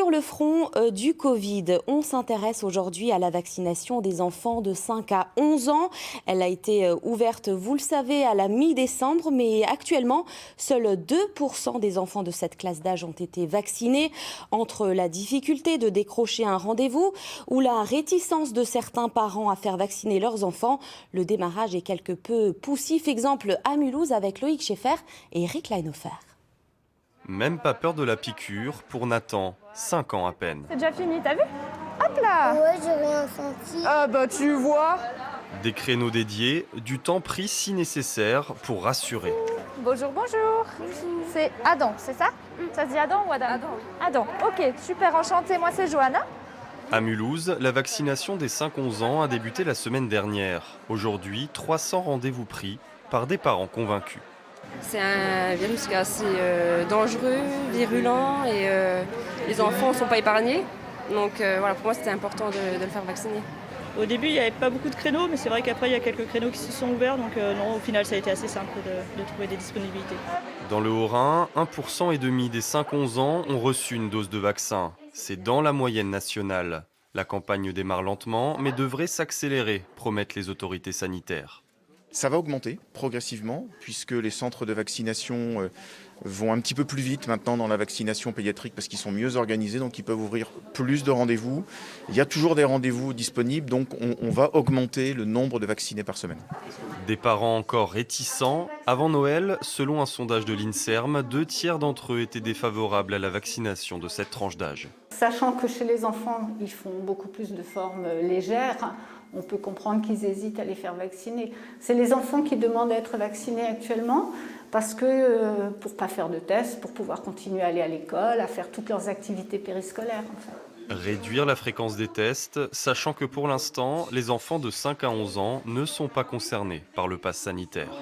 Sur le front du Covid, on s'intéresse aujourd'hui à la vaccination des enfants de 5 à 11 ans. Elle a été ouverte, vous le savez, à la mi-décembre, mais actuellement, seuls 2% des enfants de cette classe d'âge ont été vaccinés. Entre la difficulté de décrocher un rendez-vous ou la réticence de certains parents à faire vacciner leurs enfants, le démarrage est quelque peu poussif. Exemple à Mulhouse avec Loïc Scheffer et Eric Leinhofer. Même pas peur de la piqûre pour Nathan, 5 ans à peine. C'est déjà fini, t'as vu? Hop là! Ouais, j'ai rien senti. Ah bah tu vois! Des créneaux dédiés, du temps pris si nécessaire pour rassurer. Bonjour, bonjour! C'est Adam, c'est ça? Ça se dit Adam ou Adam? Adam, ok, super, enchantée, moi c'est Johanna. À Mulhouse, la vaccination des 5-11 ans a débuté la semaine dernière. Aujourd'hui, 300 rendez-vous pris par des parents convaincus. C'est un virus qui est assez dangereux, virulent et les enfants ne sont pas épargnés. Donc voilà, pour moi c'était important de le faire vacciner. Au début, il n'y avait pas beaucoup de créneaux, mais c'est vrai qu'après, il y a quelques créneaux qui se sont ouverts. Donc non, au final, ça a été assez simple de trouver des disponibilités. Dans le Haut-Rhin, 1,5% des 5-11 ans ont reçu une dose de vaccin. C'est dans la moyenne nationale. La campagne démarre lentement, mais devrait s'accélérer, promettent les autorités sanitaires. Ça va augmenter progressivement puisque les centres de vaccination vont un petit peu plus vite maintenant dans la vaccination pédiatrique parce qu'ils sont mieux organisés, donc ils peuvent ouvrir plus de rendez-vous. Il y a toujours des rendez-vous disponibles, donc on va augmenter le nombre de vaccinés par semaine. Des parents encore réticents. Avant Noël, selon un sondage de l'INSERM, 2 tiers d'entre eux étaient défavorables à la vaccination de cette tranche d'âge. Sachant que chez les enfants, ils font beaucoup plus de formes légères, on peut comprendre qu'ils hésitent à les faire vacciner. C'est les enfants qui demandent à être vaccinés actuellement parce que pour ne pas faire de tests, pour pouvoir continuer à aller à l'école, à faire toutes leurs activités périscolaires. En fait. Réduire la fréquence des tests, sachant que pour l'instant, les enfants de 5 à 11 ans ne sont pas concernés par le pass sanitaire.